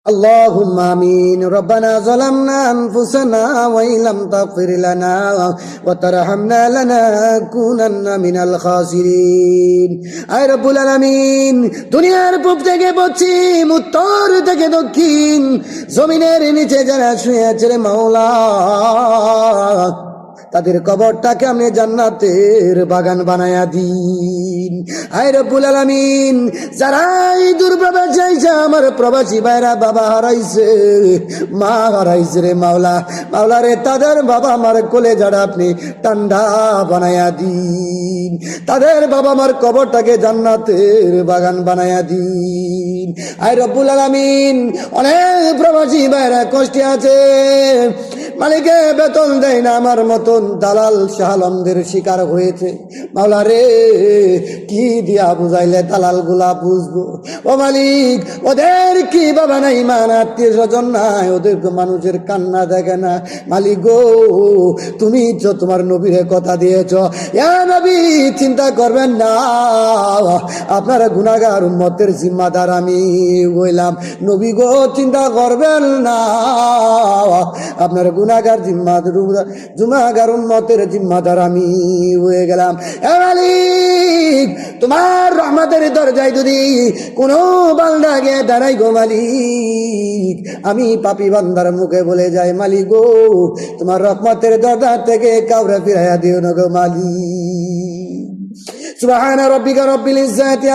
اللهم آمين ربنا ظلمنا أنفسنا وإن لم تغفر لنا وترحمنا لنكونن من الخاسرين আয় রব্বুল আলামিন দুনিয়ার পূব থেকে পশ্চিম উত্তর থেকে দক্ষিণ জমিনের নিচে যারা শুয়ে আছে রে মাওলা তাদের কবরটাকে আপনি জান্নাতের বাগান বানায়া দিন। আয় রব্বুল আলামিন যারা এই দুর্ভাবে যাইছে আমার প্রবাসী ভাইরা বাবা হারাইছে মা হারাইছে রে মাওলা মাওলা রে তাদের বাবা আমার কলেজাটা আপনি ঠান্ডা বানায়া দিন, তাদের বাবা আমার কবরটাকে জান্নাতের বাগান বানায়া দিন। আয় রব্বুল আলামিন অনেক প্রবাসী ভাইরা কষ্টে আছে, মালিকে বেতন দেয় না, আমার মতন দালাল শাহালমদের শিকার হয়েছে। মাওলা রে কি দিয়া বুঝাইলে দালাল গুলা বুঝবো? ও মালিক ওদের কি বাবা নাই, মান আত্মীয় স্বজন নাই, ওদের মানুষের কান্না দেখে না। মালিক গো তুমি তো তোমার নবীরে কথা দিয়েছ, ইয়া নবী চিন্তা করবেন না, আপনার গুনাহগার উম্মতের জিম্মাদার আমি হইলাম। নবী গো চিন্তা করবেন না, আপনার গুনাহগার গুনাহগার উম্মতের জিম্মাদার আমি হয়ে গেলাম। এ মালিক তোমার রহমতের দরজায় যদি কোনো বান্দা গিয়ে দাঁড়াই গো মালিক, আমি পাপী বান্দার মুখে বলে যাই মালিক গো তোমার রহমতের দরজা থেকে কাউরে ফিরাইয়া দিও না গো মালিক। সুবহান রাব্বিকা রাব্বিল ইজ্জাতি